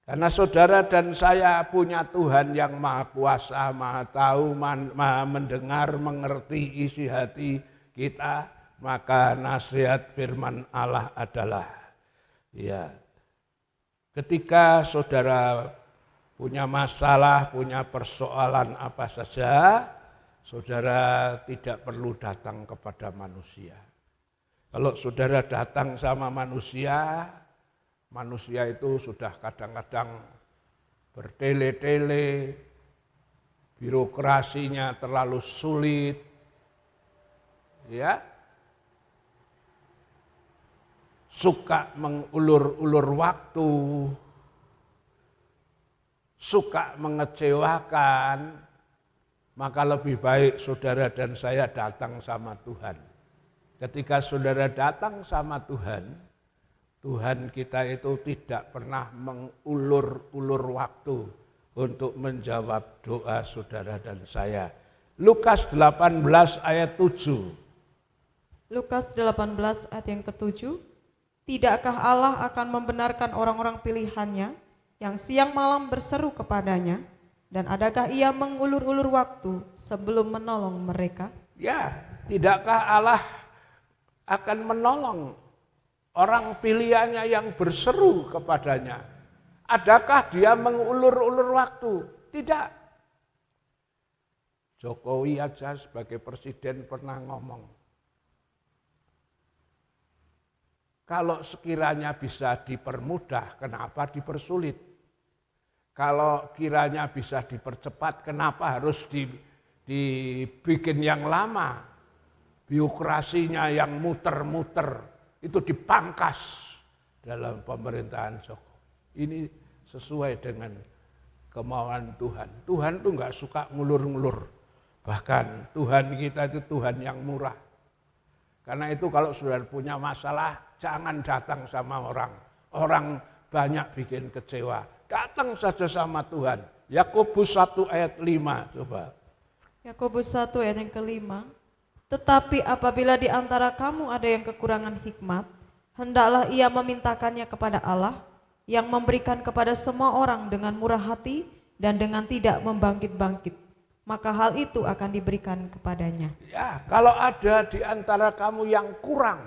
karena saudara dan saya punya Tuhan yang maha kuasa, maha tahu, maha mendengar, mengerti isi hati kita, maka nasihat firman Allah adalah, ya, ketika saudara punya masalah, punya persoalan apa saja, saudara tidak perlu datang kepada manusia. Kalau saudara datang sama manusia, manusia itu sudah kadang-kadang bertele-tele, birokrasinya terlalu sulit, ya, suka mengulur-ulur waktu, suka mengecewakan, maka lebih baik saudara dan saya datang sama Tuhan. Ketika saudara datang sama Tuhan, Tuhan kita itu tidak pernah mengulur-ulur waktu untuk menjawab doa saudara dan saya. Lukas 18 ayat 7. Lukas 18 ayat yang ke-7. Tidakkah Allah akan membenarkan orang-orang pilihannya yang siang malam berseru kepadanya, dan adakah ia mengulur-ulur waktu sebelum menolong mereka? Ya, tidakkah Allah akan menolong orang pilihannya yang berseru kepadanya? Adakah dia mengulur-ulur waktu? Tidak. Jokowi aja sebagai presiden pernah ngomong, kalau sekiranya bisa dipermudah, kenapa dipersulit? Kalau kiranya bisa dipercepat, kenapa harus dibikin yang lama? Birokrasinya yang muter-muter, itu dipangkas dalam pemerintahan Jokowi. Ini sesuai dengan kemauan Tuhan. Tuhan tuh enggak suka ngulur-ngulur. Bahkan Tuhan kita itu Tuhan yang murah. Karena itu kalau saudara punya masalah, jangan datang sama orang. Orang banyak bikin kecewa. Datang saja sama Tuhan. Yakobus 1 ayat 5, coba. Yakobus 1 ayat yang ke-5. Tetapi apabila di antara kamu ada yang kekurangan hikmat, hendaklah ia memintakannya kepada Allah, yang memberikan kepada semua orang dengan murah hati dan dengan tidak membangkit-bangkit. Maka hal itu akan diberikan kepadanya. Ya, kalau ada di antara kamu yang kurang,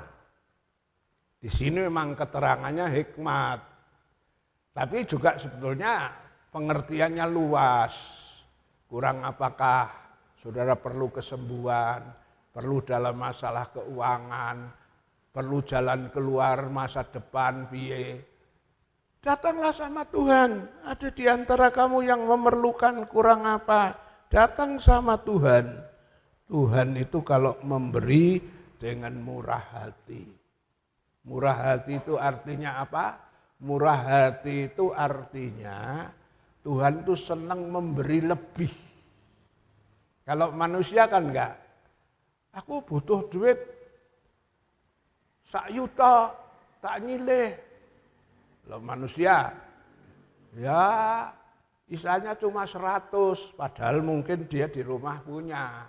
di sini memang keterangannya hikmat, tapi juga sebetulnya pengertiannya luas. Kurang apakah saudara perlu kesembuhan, perlu dalam masalah keuangan, perlu jalan keluar masa depan, piye. Datanglah sama Tuhan. Ada di antara kamu yang memerlukan kurang apa, datang sama Tuhan. Tuhan itu kalau memberi dengan murah hati. Murah hati itu artinya apa? Murah hati itu artinya Tuhan itu senang memberi lebih. Kalau manusia kan enggak. Aku butuh duit 1 juta, tak nyilih. Loh manusia, ya isanya cuma 100, padahal mungkin dia di rumah punya.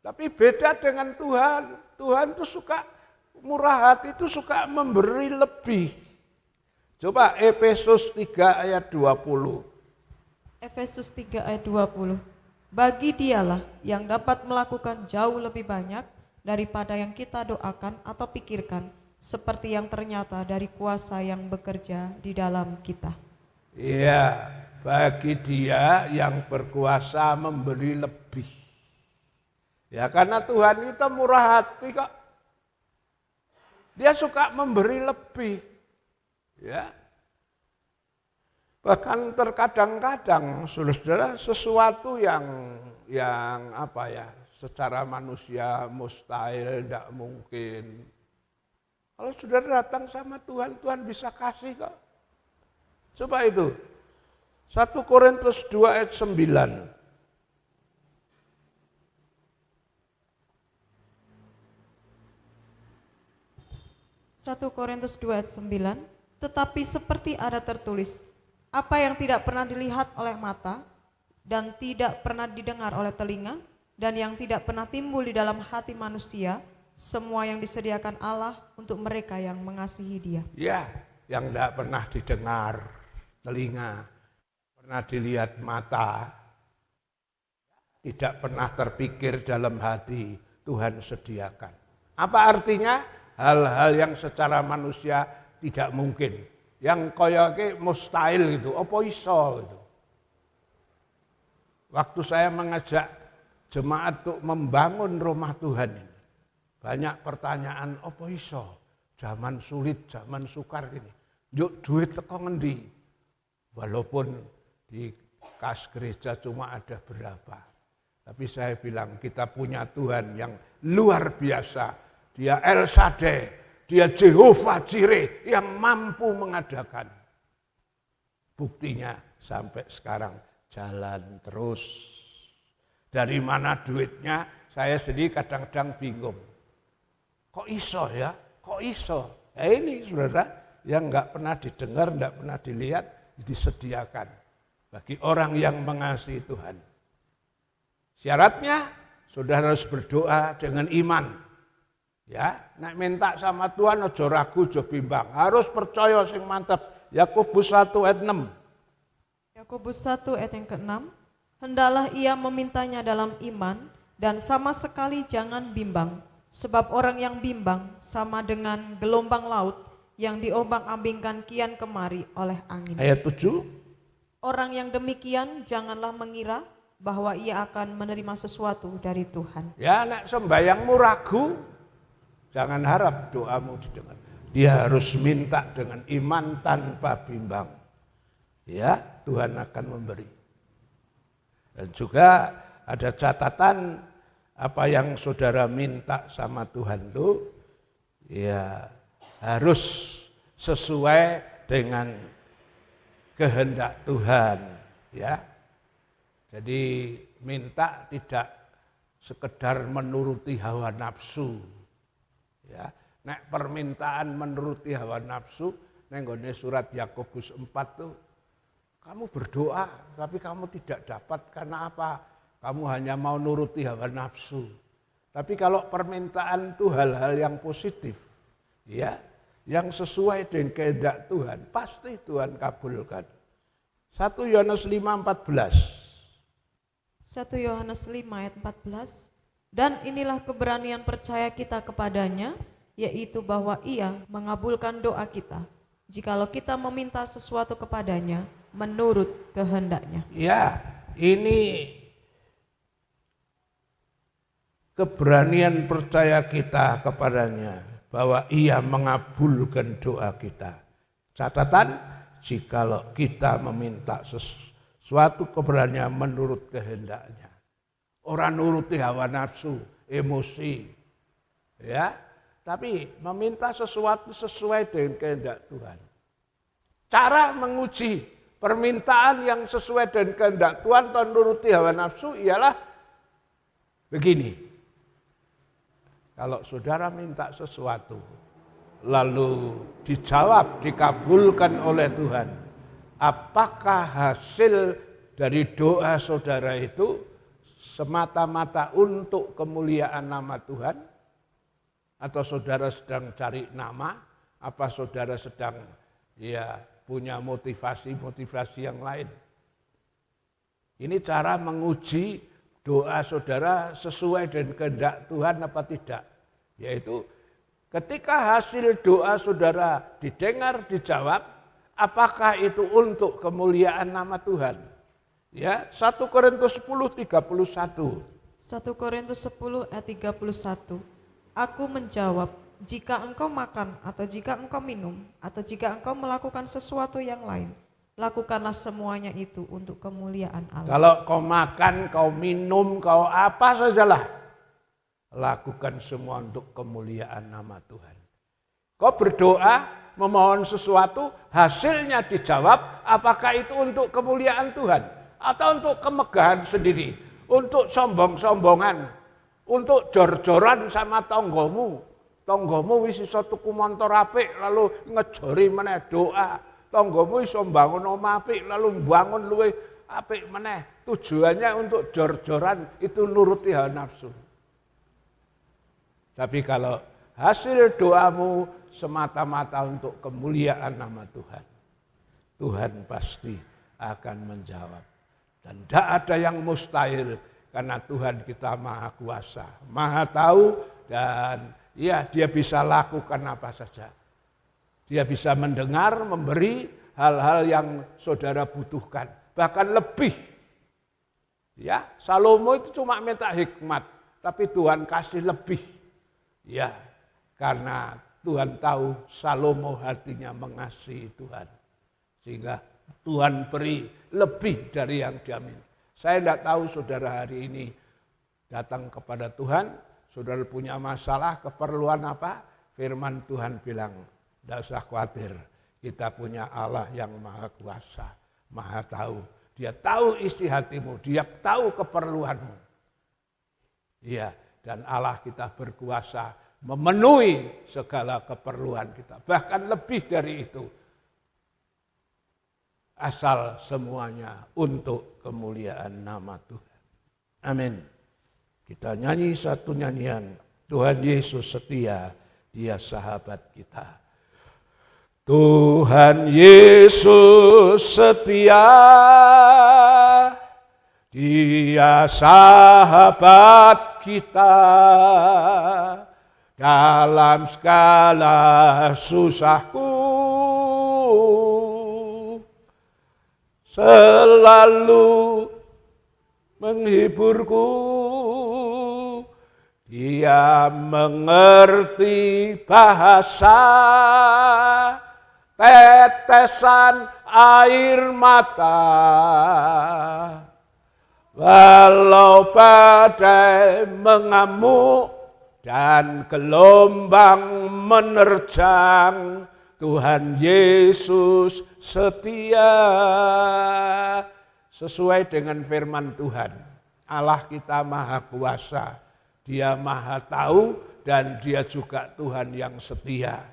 Tapi beda dengan Tuhan. Tuhan itu suka, murah hati itu suka memberi lebih. Coba Efesus 3 ayat 20. Efesus 3 ayat 20. Bagi dialah yang dapat melakukan jauh lebih banyak daripada yang kita doakan atau pikirkan, seperti yang ternyata dari kuasa yang bekerja di dalam kita. Iya, bagi dia yang berkuasa memberi lebih. Ya karena Tuhan kita murah hati kok. Dia suka memberi lebih. Ya. Bahkan terkadang-kadang saudara sesuatu yang apa ya, secara manusia mustahil, tidak mungkin. Kalau saudara datang sama Tuhan, Tuhan bisa kasih kok. Coba itu. 1 Korintus 2 ayat 9. 1 Korintus 2 ayat 9, tetapi seperti ada tertulis, apa yang tidak pernah dilihat oleh mata dan tidak pernah didengar oleh telinga dan yang tidak pernah timbul di dalam hati manusia, semua yang disediakan Allah untuk mereka yang mengasihi Dia. Ya, yang tidak pernah didengar telinga, pernah dilihat mata, tidak pernah terpikir dalam hati, Tuhan sediakan. Apa artinya? Hal-hal yang secara manusia tidak mungkin, yang koyoke mustahil gitu, apa iso gitu. Waktu saya mengajak jemaat untuk membangun rumah Tuhan ini, banyak pertanyaan, apa iso? Zaman sulit, zaman sukar gini. Yuk duit teko ngendi? Walaupun di kas gereja cuma ada berapa. Tapi saya bilang kita punya Tuhan yang luar biasa. Dia El Shaddai, dia Jehovah Jireh yang mampu mengadakan. Buktinya sampai sekarang jalan terus. Dari mana duitnya? Saya sendiri kadang-kadang bingung. Kok iso ya? Kok iso? Ya ini saudara, yang enggak pernah didengar, enggak pernah dilihat, disediakan bagi orang yang mengasihi Tuhan. Syaratnya, saudara harus berdoa dengan iman. Ya, nek minta sama Tuhan ojo ragu, ojo bimbang. Harus percaya sing mantap. Yakobus 1 ayat 6. Yakobus 1 ayat yang ke-6, hendaklah ia memintanya dalam iman dan sama sekali jangan bimbang. Sebab orang yang bimbang sama dengan gelombang laut yang diombang-ambingkan kian kemari oleh angin. Ayat 7. Orang yang demikian janganlah mengira bahwa ia akan menerima sesuatu dari Tuhan. Ya, nek sembayangmu ragu, jangan harap doamu didengar. Dia harus minta dengan iman tanpa bimbang. Ya, Tuhan akan memberi. Dan juga ada catatan apa yang saudara minta sama Tuhan itu ya harus sesuai dengan kehendak Tuhan, ya. Jadi minta tidak sekedar menuruti hawa nafsu. Ya, nek permintaan menuruti hawa nafsu, nenggone surat Yakobus 4 tuh, kamu berdoa tapi kamu tidak dapat karena apa? Kamu hanya mau nuruti hawa nafsu. Tapi kalau permintaan itu hal-hal yang positif, ya, yang sesuai dengan kehendak Tuhan, pasti Tuhan kabulkan. 1 Yohanes 5:14. 1 Yohanes 5 ayat 14. Dan inilah keberanian percaya kita kepadanya, yaitu bahwa ia mengabulkan doa kita, jikalau kita meminta sesuatu kepadanya menurut kehendaknya. Ya, ini keberanian percaya kita kepadanya, bahwa ia mengabulkan doa kita. Catatan, jikalau kita meminta sesuatu keberanian menurut kehendaknya. Orang nuruti hawa nafsu, emosi, ya. Tapi meminta sesuatu sesuai dengan kehendak Tuhan. Cara menguji permintaan yang sesuai dengan kehendak Tuhan atau nuruti hawa nafsu ialah begini. Kalau saudara minta sesuatu, lalu dijawab, dikabulkan oleh Tuhan, apakah hasil dari doa saudara itu semata-mata untuk kemuliaan nama Tuhan? Atau saudara sedang cari nama? Apa saudara sedang punya motivasi yang lain? Ini cara menguji doa saudara sesuai dengan kehendak Tuhan apa tidak? Yaitu ketika hasil doa saudara didengar, dijawab, apakah itu untuk kemuliaan nama Tuhan? Ya, 1 Korintus 10:31. 1 Korintus 10 ayat 31. Aku menjawab, jika engkau makan atau jika engkau minum atau jika engkau melakukan sesuatu yang lain, lakukanlah semuanya itu untuk kemuliaan Allah. Kalau kau makan, kau minum, kau apa sajalah, lakukan semua untuk kemuliaan nama Tuhan. Kau berdoa, memohon sesuatu, hasilnya dijawab, apakah itu untuk kemuliaan Tuhan? Atau untuk kemegahan sendiri, untuk sombong-sombongan, untuk jor-joran sama tonggomu, Tanggamu wis iso tuku montor apik lalu ngejori meneh doa. Tanggamu iso mbangun omah apik lalu mbangun luwih apik meneh. Tujuannya untuk jor-joran itu nuruti hawa nafsu. Tapi kalau hasil doamu semata-mata untuk kemuliaan nama Tuhan, Tuhan pasti akan menjawab. Dan tidak ada yang mustahil karena Tuhan kita maha kuasa, maha tahu, dan ya dia bisa lakukan apa saja. Dia bisa mendengar, memberi hal-hal yang saudara butuhkan, bahkan lebih. Ya, Salomo itu cuma minta hikmat, tapi Tuhan kasih lebih. Ya, karena Tuhan tahu Salomo hatinya mengasihi Tuhan. Sehingga Tuhan beri lebih dari yang dia minta. Saya tidak tahu saudara hari ini datang kepada Tuhan, saudara punya masalah, keperluan apa? Firman Tuhan bilang, tidak usah khawatir, kita punya Allah yang maha kuasa, maha tahu. Dia tahu isi hatimu, dia tahu keperluanmu. Iya, dan Allah kita berkuasa memenuhi segala keperluan kita. Bahkan lebih dari itu. Asal semuanya untuk kemuliaan nama Tuhan. Amin. Kita nyanyi satu nyanyian. Tuhan Yesus setia, dia sahabat kita. Tuhan Yesus setia, dia sahabat kita. Dalam segala susahku, selalu menghiburku. Dia mengerti bahasa tetesan air mata. Walau badai mengamuk dan gelombang menerjang, Tuhan Yesus setia. Sesuai dengan firman Tuhan, Allah kita maha kuasa, dia maha tahu, dan dia juga Tuhan yang setia.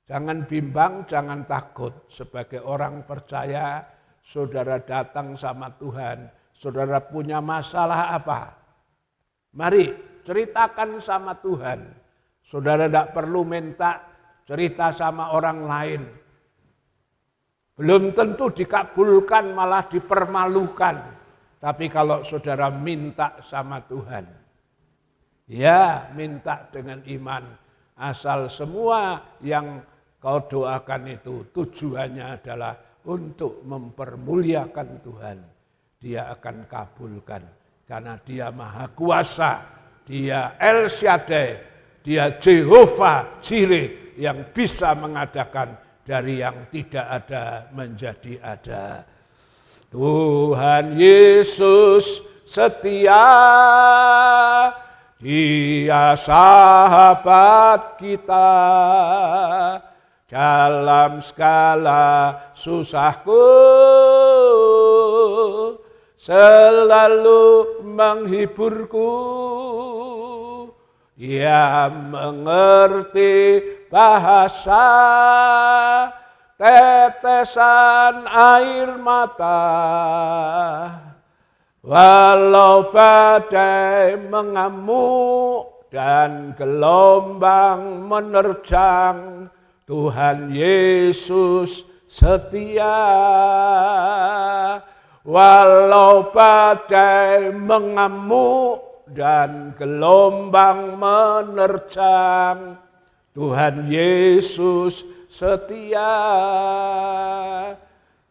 Jangan bimbang, jangan takut. Sebagai orang percaya, saudara datang sama Tuhan, saudara punya masalah apa? Mari ceritakan sama Tuhan. Saudara tidak perlu minta cerita sama orang lain. Belum tentu dikabulkan, malah dipermalukan. Tapi kalau saudara minta sama Tuhan, ya minta dengan iman. Asal semua yang kau doakan itu tujuannya adalah untuk mempermuliakan Tuhan. Dia akan kabulkan. Karena dia maha kuasa. Dia El Shaddai, dia Jehovah Jireh yang bisa mengadakan dari yang tidak ada menjadi ada. Tuhan Yesus setia, dia sahabat kita. Dalam segala susahku, selalu menghiburku. Dia mengerti bahasa tetesan air mata. Walau badai mengamuk dan gelombang menerjang, Tuhan Yesus setia. Walau badai mengamuk dan gelombang menerjang, Tuhan Yesus setia.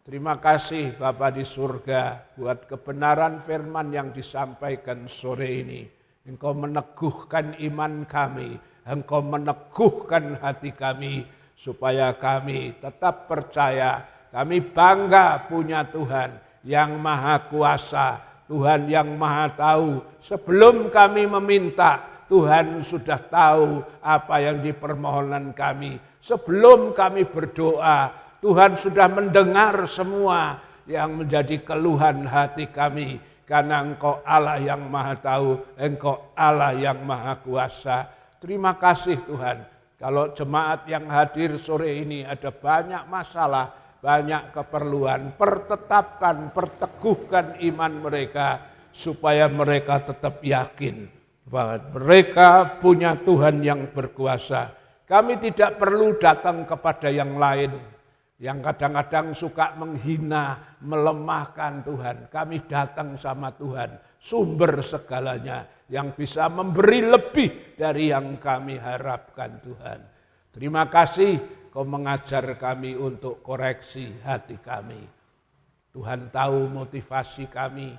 Terima kasih Bapa di surga buat kebenaran firman yang disampaikan sore ini. Engkau meneguhkan iman kami, Engkau meneguhkan hati kami, supaya kami tetap percaya, kami bangga punya Tuhan yang maha kuasa, Tuhan yang maha tahu. Sebelum kami meminta, Tuhan sudah tahu apa yang dipermohonan kami. Sebelum kami berdoa, Tuhan sudah mendengar semua yang menjadi keluhan hati kami. Karena Engkau Allah yang maha tahu, Engkau Allah yang maha kuasa. Terima kasih Tuhan. Kalau jemaat yang hadir sore ini ada banyak masalah, banyak keperluan, pertetapkan, perteguhkan iman mereka supaya mereka tetap yakin bahwa mereka punya Tuhan yang berkuasa. Kami tidak perlu datang kepada yang lain yang kadang-kadang suka menghina, melemahkan Tuhan. Kami datang sama Tuhan, sumber segalanya yang bisa memberi lebih dari yang kami harapkan Tuhan. Terima kasih Kau mengajar kami untuk koreksi hati kami. Tuhan tahu motivasi kami.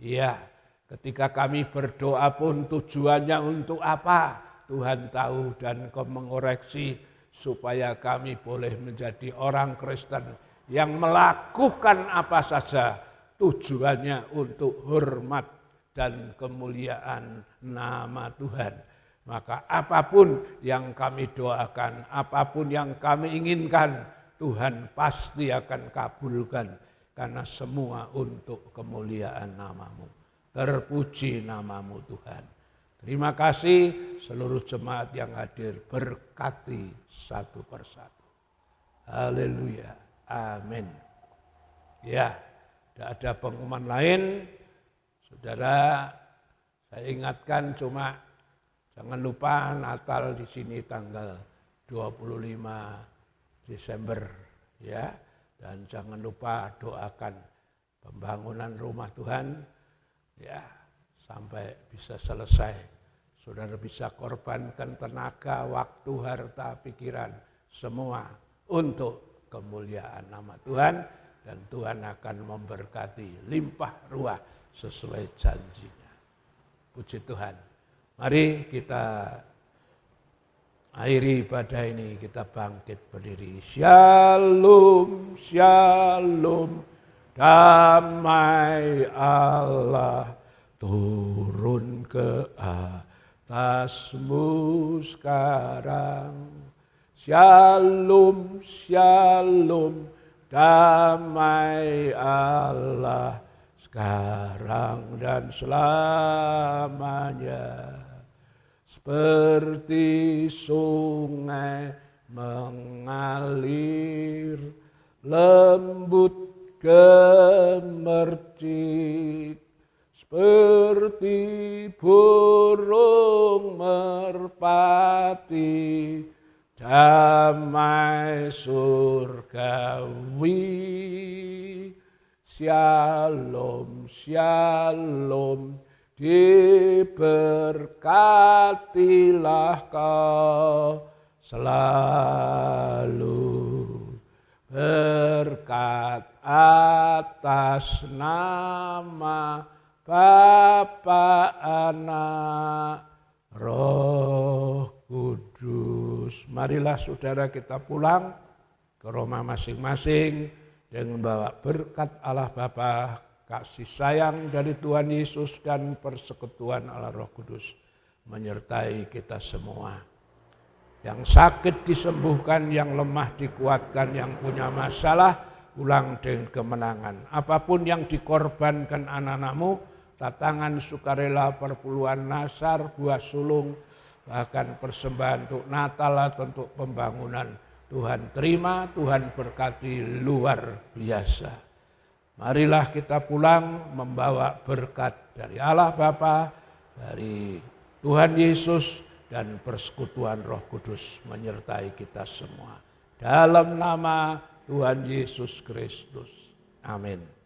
Ya, ketika kami berdoa pun tujuannya untuk apa? Tuhan tahu dan Kau mengoreksi supaya kami boleh menjadi orang Kristen yang melakukan apa saja tujuannya untuk hormat dan kemuliaan nama Tuhan. Maka apapun yang kami doakan, apapun yang kami inginkan, Tuhan pasti akan kabulkan karena semua untuk kemuliaan nama-Mu. Terpuji nama-Mu Tuhan. Terima kasih seluruh jemaat yang hadir, berkati satu persatu. Haleluya, amin. Ya, tidak ada pengumuman lain. Saudara, saya ingatkan cuma jangan lupa Natal di sini tanggal 25 Desember. Ya, dan jangan lupa doakan pembangunan rumah Tuhan ya sampai bisa selesai. Saudara bisa korbankan tenaga, waktu, harta, pikiran, semua untuk kemuliaan nama Tuhan. Dan Tuhan akan memberkati limpah ruah sesuai janjinya. Puji Tuhan. Mari kita akhiri ibadah ini, kita bangkit berdiri. Shalom, shalom, damai Allah turun ke atasmu sekarang. Shalom, shalom, damai Allah sekarang dan selamanya. Seperti sungai mengalir, lembut gemercik, seperti burung merpati, damai surgawi. Shalom, shalom, diberkatilah kau selalu. Berkat atas nama Bapa, Anak, Roh Kudus. Marilah saudara kita pulang ke rumah masing-masing dengan membawa berkat Allah Bapa, kasih sayang dari Tuhan Yesus dan persekutuan Allah Roh Kudus menyertai kita semua. Yang sakit disembuhkan, yang lemah dikuatkan, yang punya masalah pulang dengan kemenangan. Apapun yang dikorbankan anak-anakmu, tatangan sukarela, perpuluhan nasar, buah sulung, bahkan persembahan untuk Natal atau untuk pembangunan, Tuhan terima, Tuhan berkati luar biasa. Marilah kita pulang membawa berkat dari Allah Bapa, dari Tuhan Yesus, dan persekutuan Roh Kudus menyertai kita semua. Dalam nama Tuhan Yesus Kristus. Amin.